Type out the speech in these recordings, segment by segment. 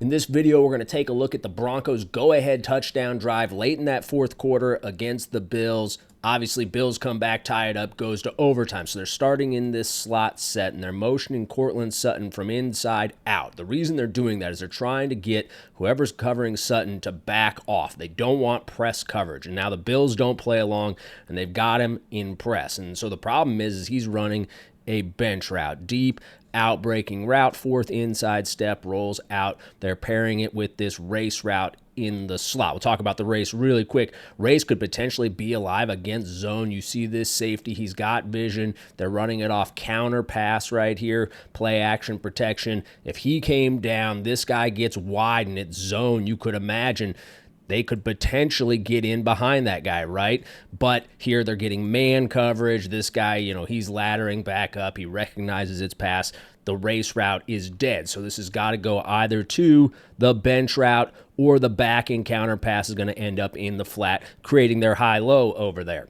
In this video, we're going to take a look at the Broncos' go-ahead touchdown drive late in that fourth quarter against the Bills. Obviously, Bills come back, tie it up, goes to overtime. So they're starting in this slot set, and they're motioning Courtland Sutton from inside out. The reason they're doing that is they're trying to get whoever's covering Sutton to back off. They don't want press coverage. And now the Bills don't play along, and they've got him in press. And so the problem is he's running a bench route, deep, out-breaking route, fourth inside step, rolls out. They're pairing it with this race route in the slot. We'll talk about the race really quick. Race could potentially be alive against zone. You see this safety. He's got vision. They're running it off counter pass right here, play action protection. If he came down, this guy gets wide and it's zone. You could imagine they could potentially get in behind that guy, right? But here they're getting man coverage. This guy, he's laddering back up. He recognizes its pass. The race route is dead. So this has got to go either to the bench route or the backing counter pass is going to end up in the flat, creating their high-low over there.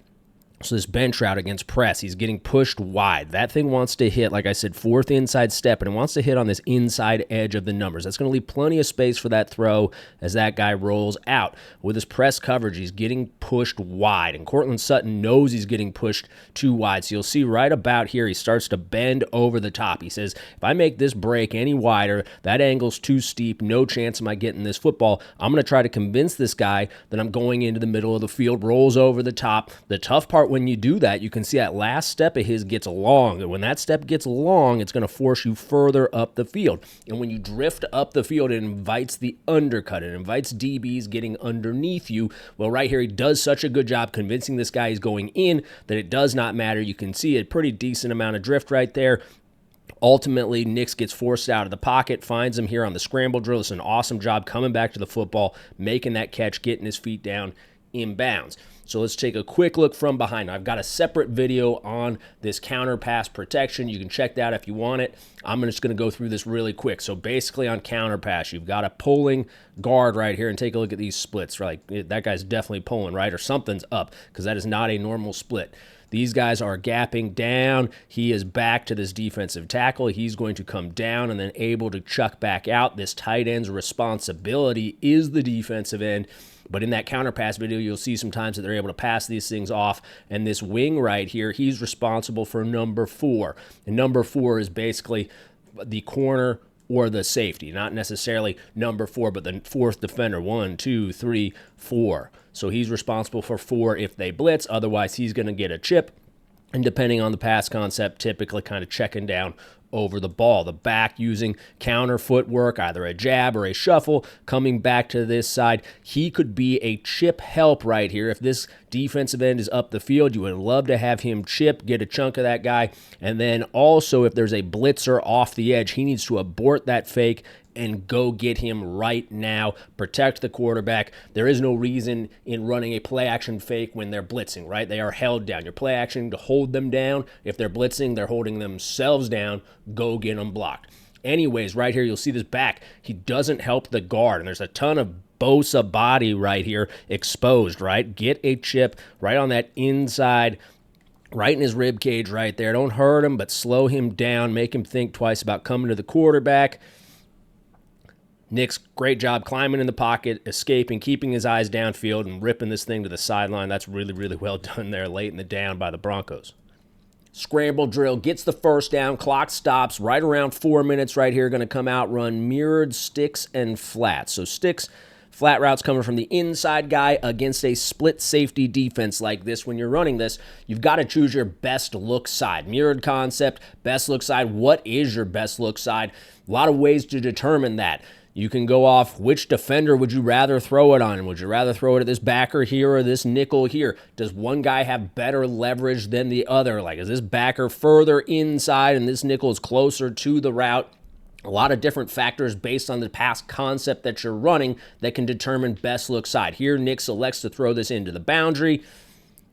So this bench route against press, he's getting pushed wide. That thing wants to hit, like I said, fourth inside step, and it wants to hit on this inside edge of the numbers. That's going to leave plenty of space for that throw as that guy rolls out. With his press coverage, he's getting pushed wide, and Courtland Sutton knows he's getting pushed too wide. So you'll see right about here, he starts to bend over the top. He says, if I make this break any wider, that angle's too steep, no chance am I getting this football. I'm going to try to convince this guy that I'm going into the middle of the field, rolls over the top. The tough part when you do that, you can see that last step of his gets long. And when that step gets long, it's going to force you further up the field. And when you drift up the field, it invites the undercut. It invites DBs getting underneath you. Well, right here, he does such a good job convincing this guy he's going in that it does not matter. You can see a pretty decent amount of drift right there. Ultimately, Nix gets forced out of the pocket, finds him here on the scramble drill. It's an awesome job coming back to the football, making that catch, getting his feet down inbounds. So let's take a quick look from behind. I've got a separate video on this counter pass protection. You can check that if you want it. I'm just going to go through this really quick. So basically on counter pass, you've got a pulling guard right here, and take a look at these splits. Like that guy's definitely pulling, right? Or something's up, because that is not a normal split. These guys are gapping down. He is back to this defensive tackle. He's going to come down and then able to chuck back out. This tight end's responsibility is the defensive end. But in that counter pass video, you'll see sometimes that they're able to pass these things off. And this wing right here, he's responsible for number 4. And number 4 is basically the corner or the safety, not necessarily number 4, but the fourth defender. 1, 2, 3, 4. So he's responsible for 4 if they blitz. Otherwise, he's going to get a chip. And depending on the pass concept, typically kind of checking down over the ball. The back using counter footwork, either a jab or a shuffle, coming back to this side. He could be a chip help right here. If this defensive end is up the field, you would love to have him chip, get a chunk of that guy. And then also, if there's a blitzer off the edge, he needs to abort that fake and go get him right now. Protect the quarterback. There is no reason in running a play action fake when they're blitzing, right? They are held down. Your play action to hold them down. If they're blitzing, they're holding themselves down. Go get them blocked. Anyways, right here, you'll see this back. He doesn't help the guard, and there's a ton of Bosa body right here exposed, right? Get a chip right on that inside, right in his rib cage right there. Don't hurt him, but slow him down. Make him think twice about coming to the quarterback. Nix, great job climbing in the pocket, escaping, keeping his eyes downfield, and ripping this thing to the sideline. That's really, really well done there late in the down by the Broncos. Scramble drill, gets the first down, clock stops right around 4 minutes right here. Going to come out, run mirrored sticks and flats. So sticks, flat routes coming from the inside guy against a split safety defense like this. When you're running this, you've got to choose your best look side. Mirrored concept, best look side. What is your best look side? A lot of ways to determine that. You can go off which defender would you rather throw it on? Would you rather throw it at this backer here or this nickel here? Does one guy have better leverage than the other? Like, is this backer further inside and this nickel is closer to the route? A lot of different factors based on the pass concept that you're running that can determine best look side. Here, Nick selects to throw this into the boundary.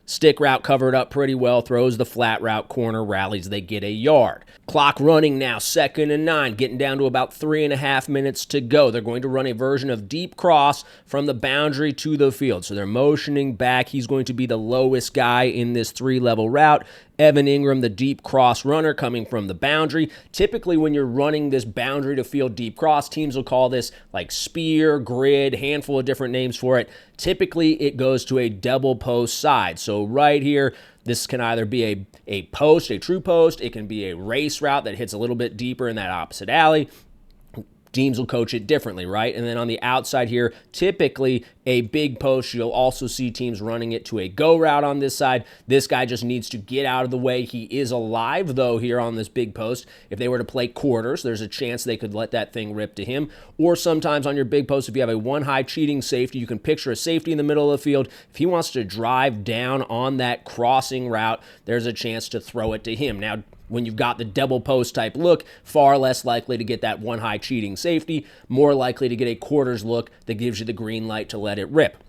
Stick route covered up pretty well, throws the flat route, corner rallies, they get a yard. Clock running now, 2nd and 9, getting down to about 3.5 minutes to go. They're going to run a version of deep cross from the boundary to the field. So they're motioning back. He's going to be the lowest guy in this 3-level route. Evan Ingram, the deep cross runner coming from the boundary. Typically, when you're running this boundary to field deep cross, teams will call this like spear, grid, handful of different names for it. Typically, it goes to a double post side. So right here, this can either be a post, a true post. It can be a race route that hits a little bit deeper in that opposite alley. Teams will coach it differently, right? And then on the outside here, typically a big post. You'll also see teams running it to a go route on this side. This guy just needs to get out of the way. He is alive, though, here on this big post. If they were to play quarters, there's a chance they could let that thing rip to him. Or sometimes on your big post, if you have a one-high cheating safety, you can picture a safety in the middle of the field. If he wants to drive down on that crossing route, there's a chance to throw it to him. Now, when you've got the double post type look, far less likely to get that one high cheating safety, more likely to get a quarters look that gives you the green light to let it rip.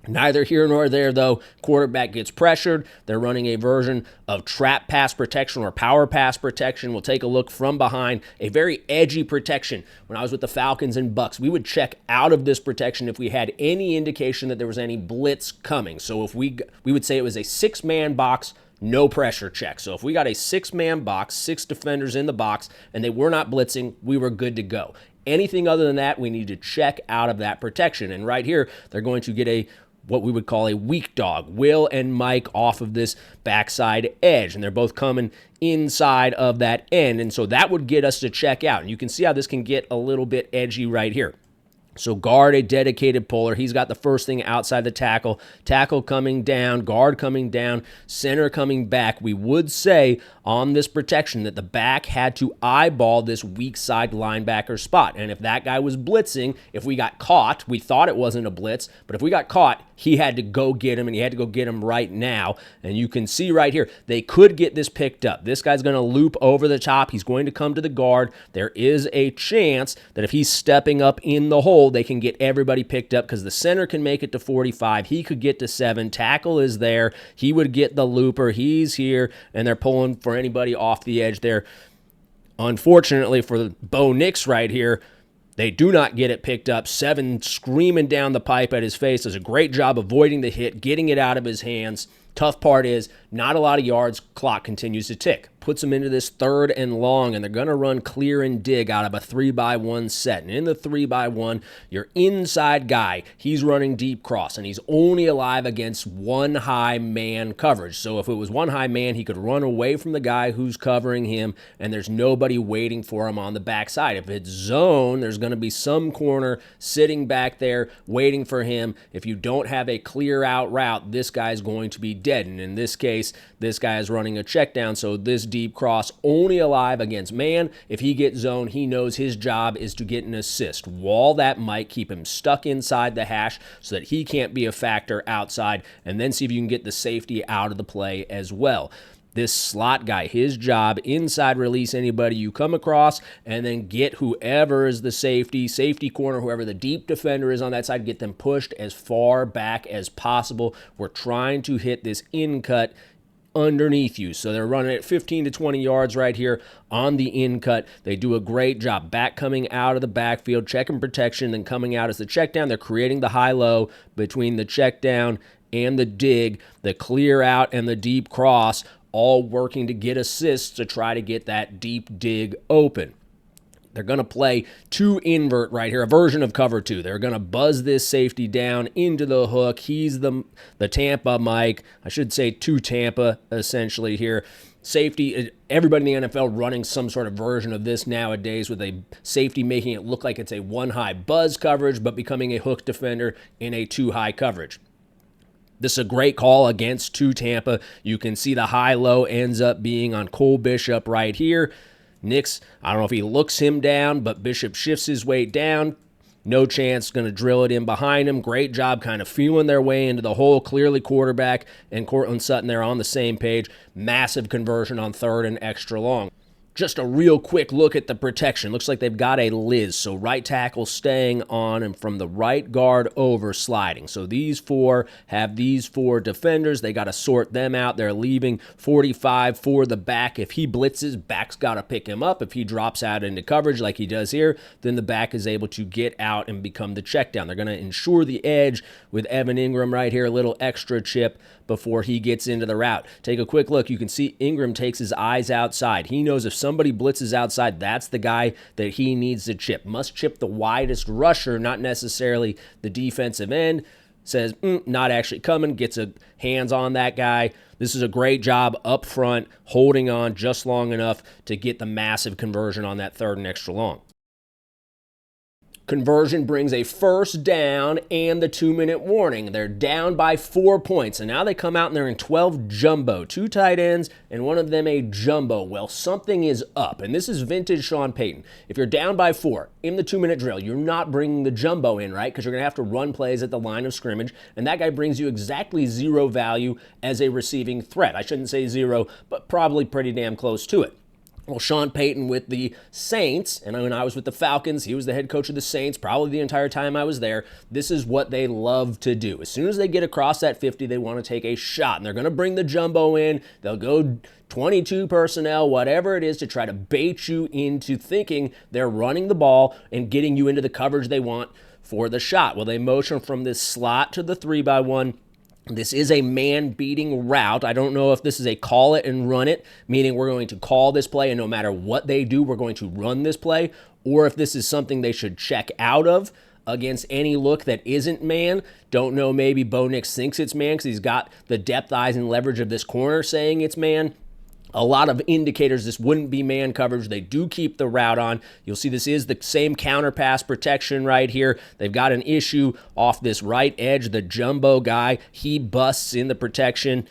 Neither here nor there, though. Quarterback gets pressured. They're running a version of trap pass protection or power pass protection. We'll take a look from behind. A very edgy protection. When I was with the Falcons and Bucks, we would check out of this protection if we had any indication that there was any blitz coming. So if we would say it was a 6-man box, no pressure check. So if we got a 6-man box, 6 defenders in the box, and they were not blitzing, we were good to go. Anything other than that, we need to check out of that protection. And right here, they're going to get what we would call a weak dog. Will and Mike off of this backside edge, and they're both coming inside of that end. And so that would get us to check out. And you can see how this can get a little bit edgy right here. So guard a dedicated puller. He's got the first thing outside the tackle. Tackle coming down, guard coming down, center coming back. We would say on this protection that the back had to eyeball this weak side linebacker spot. And if that guy was blitzing, if we got caught, we thought it wasn't a blitz, but if we got caught, he had to go get him, and he had to go get him right now. And you can see right here, they could get this picked up. This guy's going to loop over the top. He's going to come to the guard. There is a chance that if he's stepping up in the hole, they can get everybody picked up because the center can make it to 45. He could get to 7. Tackle is there. He would get the looper. He's here, and they're pulling for anybody off the edge there. Unfortunately for Bo Nix right here, they do not get it picked up. 7 screaming down the pipe at his face. Does a great job avoiding the hit, getting it out of his hands. Tough part is not a lot of yards. Clock continues to tick. Puts them into this 3rd and long, and they're going to run clear and dig out of a 3-by-1 set. And in the 3-by-1, your inside guy, he's running deep cross, and he's only alive against one high man coverage. So if it was one high man, he could run away from the guy who's covering him, and there's nobody waiting for him on the backside. If it's zone, there's going to be some corner sitting back there waiting for him. If you don't have a clear out route, this guy's going to be dead. And in this case, this guy is running a check down, so this deep cross only alive against man. If he gets zone, he knows his job is to get an assist. Wall that Mike, keep him stuck inside the hash so that he can't be a factor outside, and then see if you can get the safety out of the play as well. This slot guy, his job, inside release anybody you come across, and then get whoever is the safety corner, whoever the deep defender is on that side, get them pushed as far back as possible. We're trying to hit this in cut underneath you. So they're running at 15 to 20 yards right here on the in cut. They do a great job. Back coming out of the backfield, checking protection, then coming out as the check down. They're creating the high-low between the check down and the dig, the clear out and the deep cross, all working to get assists to try to get that deep dig open. They're going to play 2 invert right here, a version of cover 2. They're going to buzz this safety down into the hook. He's the Tampa Mike. I should say 2 Tampa essentially here. Safety, everybody in the NFL running some sort of version of this nowadays with a safety making it look like it's a 1-high buzz coverage but becoming a hook defender in a 2-high coverage. This is a great call against 2 Tampa. You can see the high-low ends up being on Cole Bishop right here. Nix, I don't know if he looks him down, but Bishop shifts his weight down. No chance, going to drill it in behind him. Great job kind of feeling their way into the hole. Clearly quarterback and Cortland Sutton there on the same page. Massive conversion on 3rd and extra long. Just a real quick look at the protection. Looks like they've got a Liz. So right tackle staying on and from the right guard over sliding. So these four have these four defenders. They got to sort them out. They're leaving 45 for the back. If he blitzes, back's got to pick him up. If he drops out into coverage like he does here, then the back is able to get out and become the check down. They're going to ensure the edge with Evan Ingram right here, a little extra chip before he gets into the route. Take a quick look. You can see Ingram takes his eyes outside. He knows if somebody blitzes outside, that's the guy that he needs to chip. Must chip the widest rusher, not necessarily the defensive end. Says, not actually coming, gets a hands on that guy. This is a great job up front, holding on just long enough to get the massive conversion on that 3rd and extra long. Conversion brings a first down and the 2-minute warning. They're down by 4 points, and now they come out and they're in 12 jumbo. 2 tight ends and one of them a jumbo. Well, something is up, and this is vintage Sean Payton. If you're down by 4 in the 2-minute drill, you're not bringing the jumbo in, right? Because you're going to have to run plays at the line of scrimmage, and that guy brings you exactly 0 value as a receiving threat. I shouldn't say 0, but probably pretty damn close to it. Well, Sean Payton with the Saints, and when I was with the Falcons, he was the head coach of the Saints probably the entire time I was there. This is what they love to do. As soon as they get across that 50, they want to take a shot, and they're going to bring the jumbo in. They'll go 22 personnel, whatever it is, to try to bait you into thinking they're running the ball and getting you into the coverage they want for the shot. Well, they motion from this slot to the 3-by-1. This is a man-beating route. I don't know if this is a call it and run it, meaning we're going to call this play, and no matter what they do, we're going to run this play, or if this is something they should check out of against any look that isn't man. Don't know, maybe Bo Nix thinks it's man because he's got the depth, eyes, and leverage of this corner saying it's man. A lot of indicators this wouldn't be man coverage. They do keep the route on. You'll see this is the same counter pass protection right here. They've got an issue off this right edge. The jumbo guy, he busts in the protection,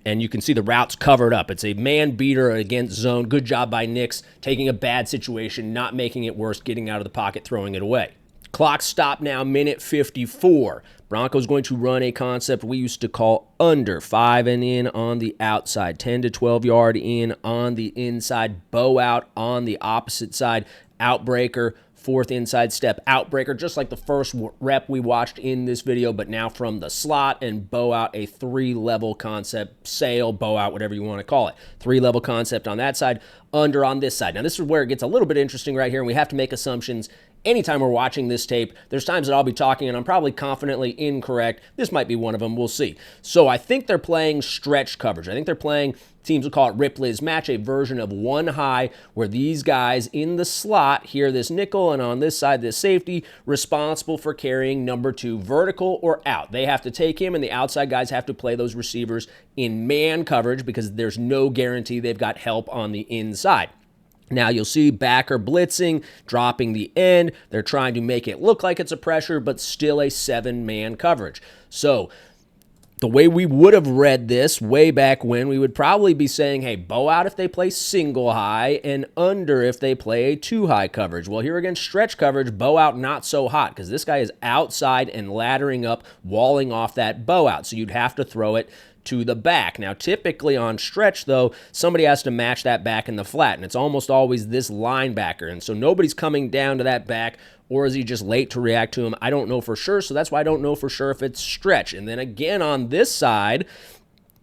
and you can see the route's covered up. It's a man beater against zone. Good job by Nix taking a bad situation, not making it worse, getting out of the pocket, throwing it away. Clock stop now, minute 54. Broncos going to run a concept we used to call under. 5 and in on the outside. 10 to 12 yard in on the inside. Bow out on the opposite side. Outbreaker. 4th inside step outbreaker, just like the first rep we watched in this video, but now from the slot, and bow out, a 3-level concept, sail, bow out, whatever you want to call it. 3-level concept on that side, under on this side. Now this is where it gets a little bit interesting right here, and we have to make assumptions. Anytime we're watching this tape, there's times that I'll be talking and I'm probably confidently incorrect. This might be one of them. We'll see. So I think they're playing stretch coverage. I think they're playing, teams will call it Ripley's match, a version of 1 high where these guys in the slot, here this nickel, and on this side this safety, responsible for carrying number 2 vertical or out. They have to take him, and the outside guys have to play those receivers in man coverage because there's no guarantee they've got help on the inside. Now you'll see backer blitzing, dropping the end. They're trying to make it look like it's a pressure, but still a 7-man coverage. So the way we would have read this way back when, we would probably be saying, hey, bow out if they play single high and under if they play a 2-high coverage. Well, here again, stretch coverage, bow out not so hot because this guy is outside and laddering up, walling off that bow out. So you'd have to throw it to the back. Now, typically on stretch, though, somebody has to match that back in the flat, and it's almost always this linebacker, and so nobody's coming down to that back, or is he just late to react to him? I don't know for sure, so that's why I don't know for sure if it's stretch. And then again on this side,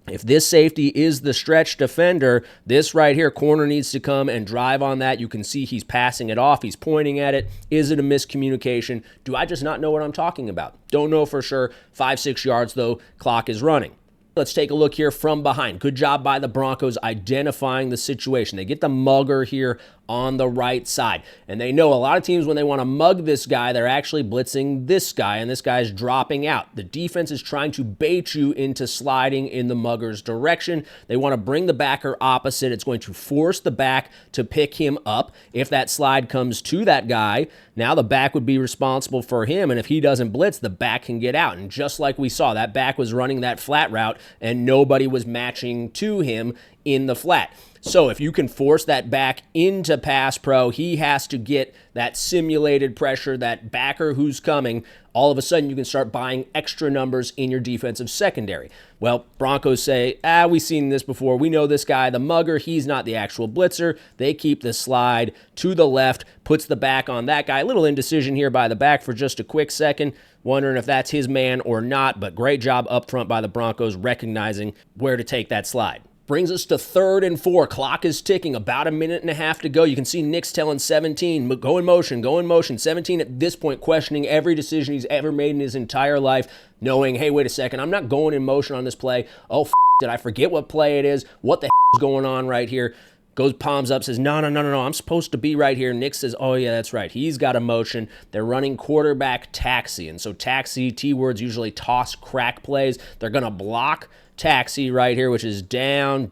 if this safety is the stretch defender, this right here, corner needs to come and drive on that. You can see he's passing it off. He's pointing at it. Is it a miscommunication? Do I just not know what I'm talking about? Don't know for sure. 5-6 yards, though. Clock is running. Let's take a look here from behind. Good job by the Broncos identifying the situation. They get the mugger here on the right side. And they know a lot of teams, when they want to mug this guy, they're actually blitzing this guy, and this guy's dropping out. The defense is trying to bait you into sliding in the mugger's direction. They want to bring the backer opposite. It's going to force the back to pick him up. If that slide comes to that guy, now the back would be responsible for him, and if he doesn't blitz, the back can get out. And just like we saw, that back was running that flat route, and nobody was matching to him in the flat. So if you can force that back into pass pro, he has to get that simulated pressure, that backer who's coming. All of a sudden, you can start buying extra numbers in your defensive secondary. Well, Broncos say, we've seen this before. We know this guy, the mugger, he's not the actual blitzer. They keep the slide to the left, puts the back on that guy. A little indecision here by the back for just a quick second, wondering if that's his man or not, but great job up front by the Broncos recognizing where to take that slide. Brings us to 3rd and 4. Clock is ticking. About a minute and a half to go. You can see Nix telling 17, go in motion, go in motion. 17 at this point questioning every decision he's ever made in his entire life, knowing, hey, wait a second, I'm not going in motion on this play. Oh, did I forget what play it is? What the is going on right here? Goes palms up, says, no, I'm supposed to be right here. Nix says, oh, yeah, that's right. He's got a motion. They're running quarterback taxi. And so taxi, T-words, usually toss crack plays. They're going to block taxi right here, which is down,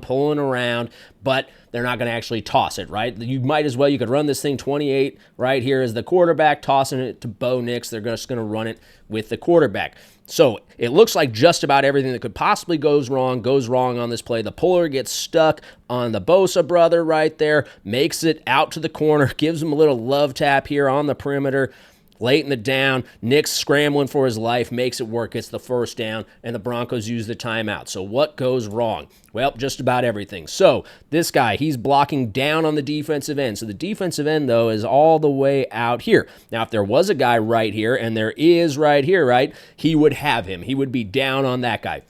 pulling around, but they're not going to actually toss it, right? You might as well, you could run this thing 28 right here as the quarterback, tossing it to Bo Nix. They're just going to run it with the quarterback. So it looks like just about everything that could possibly goes wrong on this play. The puller gets stuck on the Bosa brother right there, makes it out to the corner, gives him a little love tap here on the perimeter. Late in the down, Nix scrambling for his life, makes it work, gets the first down, and the Broncos use the timeout. So what goes wrong? Well, just about everything. So this guy, he's blocking down on the defensive end. So the defensive end, though, is all the way out here. Now, if there was a guy right here, and there is right here, right, he would have him. He would be down on that guy.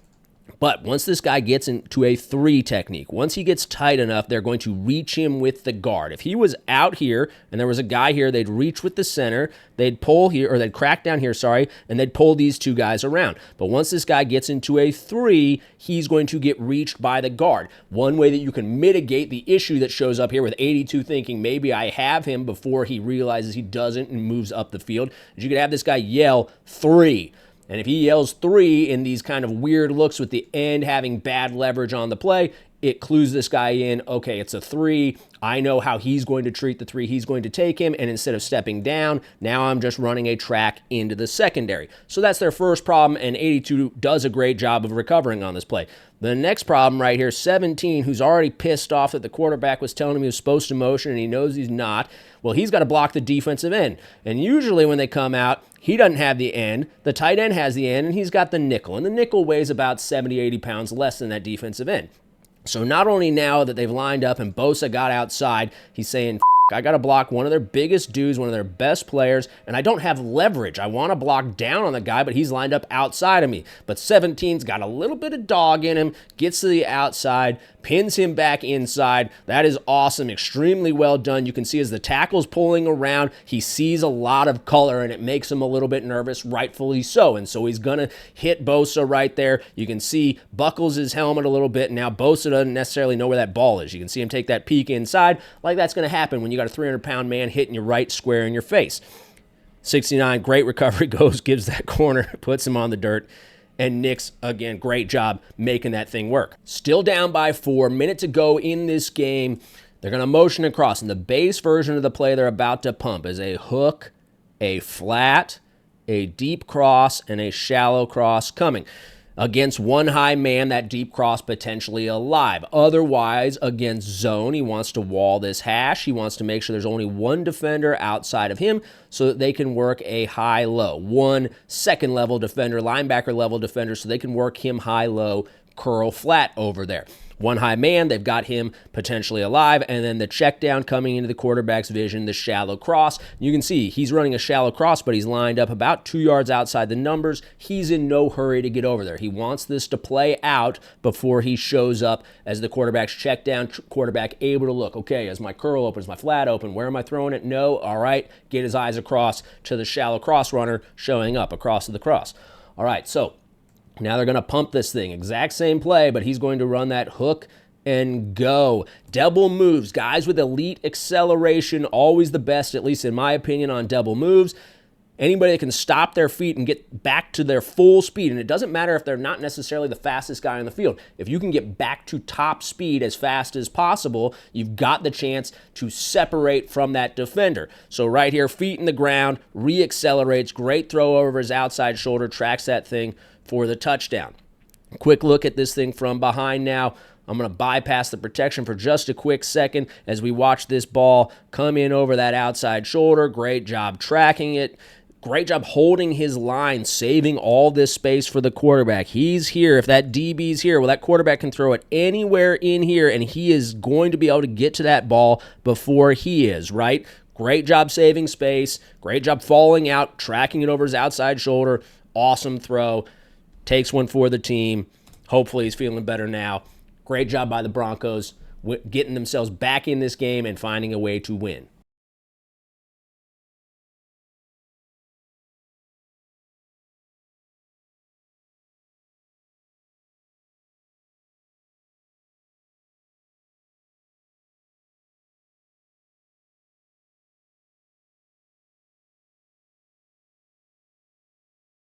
But once this guy gets into a 3 technique, once he gets tight enough, they're going to reach him with the guard. If he was out here and there was a guy here, they'd reach with the center, they'd pull here, or they'd crack down here, and they'd pull these 2 guys around. But once this guy gets into a 3, he's going to get reached by the guard. One way that you can mitigate the issue that shows up here with 82 thinking, maybe I have him before he realizes he doesn't and moves up the field, is you could have this guy yell 3. And if he yells 3 in these kind of weird looks with the end having bad leverage on the play, it clues this guy in, okay, it's a 3. I know how he's going to treat the 3. He's going to take him, and instead of stepping down, now I'm just running a track into the secondary. So that's their first problem, and 82 does a great job of recovering on this play. The next problem right here, 17, who's already pissed off that the quarterback was telling him he was supposed to motion, and he knows he's not. Well, he's got to block the defensive end. And usually when they come out, he doesn't have the end. The tight end has the end, and he's got the nickel. And the nickel weighs about 70, 80 pounds less than that defensive end. So not only now that they've lined up and Bosa got outside, he's saying, I got to block one of their biggest dudes, one of their best players, and I don't have leverage. I want to block down on the guy, but he's lined up outside of me. But 17's got a little bit of dog in him, gets to the outside, pins him back inside. That is awesome. Extremely well done. You can see as the tackle's pulling around, he sees a lot of color, and it makes him a little bit nervous, rightfully so. And so he's going to hit Bosa right there. You can see buckles his helmet a little bit. Now Bosa doesn't necessarily know where that ball is. You can see him take that peek inside. Like that's going to happen when you got a 300-pound man hitting you right square in your face. 69, great recovery, gives that corner, puts him on the dirt. And Nix, again, great job making that thing work. Still down by 4, minute to go in this game. They're going to motion across. And the base version of the play they're about to pump is a hook, a flat, a deep cross, and a shallow cross coming. Against one high man, that deep cross potentially alive. Otherwise, against zone, he wants to wall this hash. He wants to make sure there's only one defender outside of him so that they can work a high-low. One second-level defender, linebacker-level defender, so they can work him high-low, curl flat over there. One high man, they've got him potentially alive, and then the check down coming into the quarterback's vision, the shallow cross. You can see he's running a shallow cross, but he's lined up about 2 yards outside the numbers. He's in no hurry to get over there. He wants this to play out before he shows up as the quarterback's check down, quarterback able to look, okay, is my curl open, is my flat open, where am I throwing it? No, all right, get his eyes across to the shallow cross runner showing up across to the cross. All right, so now they're going to pump this thing. Exact same play, but he's going to run that hook and go. Double moves. Guys with elite acceleration, always the best, at least in my opinion, on double moves. Anybody that can stop their feet and get back to their full speed, and it doesn't matter if they're not necessarily the fastest guy on the field. If you can get back to top speed as fast as possible, you've got the chance to separate from that defender. So right here, feet in the ground, re-accelerates, great throw over his outside shoulder, tracks that thing for the touchdown. Quick look at this thing from behind now. I'm going to bypass the protection for just a quick second as we watch this ball come in over that outside shoulder. Great job tracking it. Great job holding his line, saving all this space for the quarterback. He's here. If that DB's here, well, that quarterback can throw it anywhere in here, and he is going to be able to get to that ball before he is, right? Great job saving space. Great job falling out, tracking it over his outside shoulder. Awesome throw. Takes one for the team. Hopefully he's feeling better now. Great job by the Broncos getting themselves back in this game and finding a way to win.